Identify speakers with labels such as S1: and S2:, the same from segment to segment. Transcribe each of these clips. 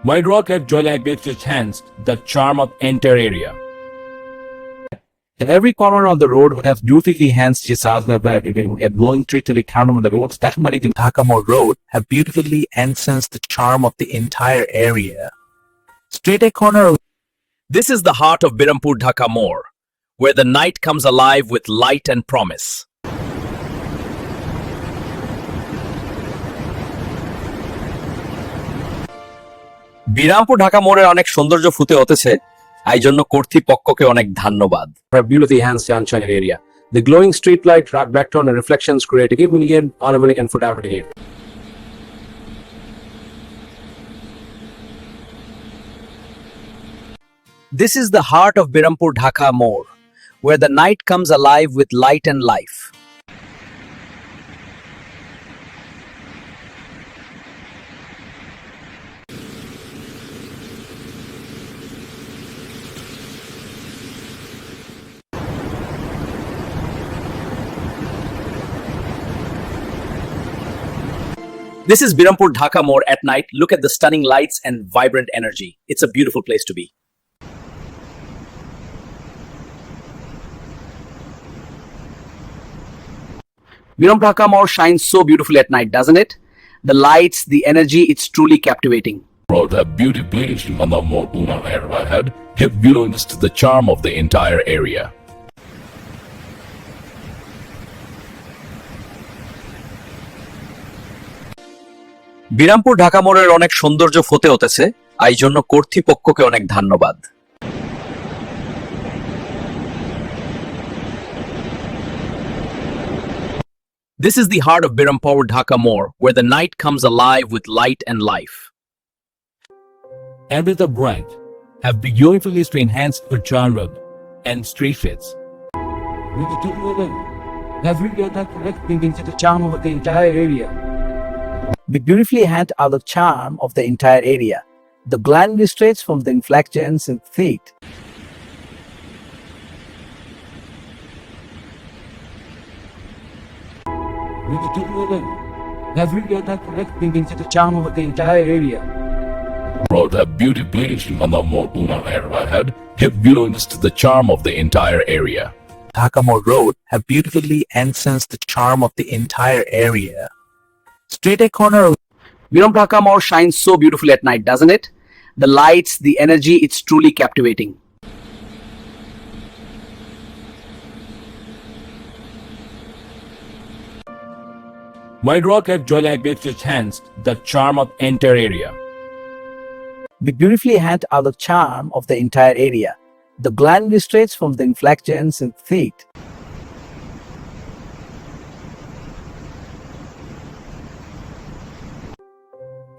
S1: My rock at Joylake Beach enhanced the charm of entire area.
S2: Every corner of the road has beautifully enhanced its vibe. A blowing tree to the corner of the road, especially in Thakamore Road, have beautifully enhanced the charm of the entire area. Straight a corner of
S3: This is the heart of Birampur Dhaka More, where the night comes alive with light and promise. Birampur Dhaka মোড়ের অনেক সৌন্দর্য ফুটে উঠেছে, এই জন্য কর্তৃপক্ষকে অনেক ধন্যবাদ।
S1: Have beautifully enhanced the unshine area. The glowing street light, background, and reflections create a given automatic and foot out here.
S3: This is the heart of Birampur Dhaka More, where the night comes alive with light and life. This is Birampur Dhaka More at night. Look at the stunning lights and vibrant energy. It's a beautiful place to be. Birampur Dhaka More shines so beautifully at night, doesn't it? The lights, the energy, it's truly captivating.
S1: Road have beauty bleached on the Mortuna area ahead. Give brilliance to the charm of the entire area.
S3: Birampur Dhaka মোড়ের অনেক সৌন্দর্য ফুটে উঠেছে, এই জন্য কর্তৃপক্ষকে অনেক ধন্যবাদ। This is the heart of Birampur Dhaka More, where the night comes alive with light and life.
S1: And with the bright, have beautifully enhanced the genre and street fits. Have we got that connecting into the charm of the entire area?
S2: We beautifully enhance the charm of the entire area. The gland illustrates from the inflections and feet.
S1: Have we got that connecting into the charm of the entire area? Road have beauty bleached on the Mortuna area ahead. Give brilliance to the charm of the entire area.
S2: Thakamore Road have beautifully enhanced the charm of the entire area. Straight a corner of
S3: Birampur Dhaka More shines so beautifully at night, doesn't it? The lights, the energy, it's truly captivating.
S1: My rock at Joylake Beach enhanced the charm of entire area.
S2: We beautifully enhance the charm of the entire area. The gland illustrates from the inflections and feet.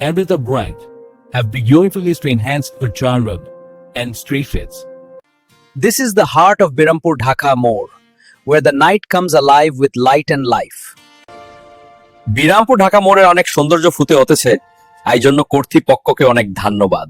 S1: And with the bright, have beautifully enhanced the genre and street fits.
S3: This is the heart of Birampur Dhaka More, where the night comes alive with light and life. Birampur Dhaka মোড়ের অনেক সৌন্দর্য ফুটে উঠেছে, এই জন্য কর্তৃপক্ষকে অনেক ধন্যবাদ।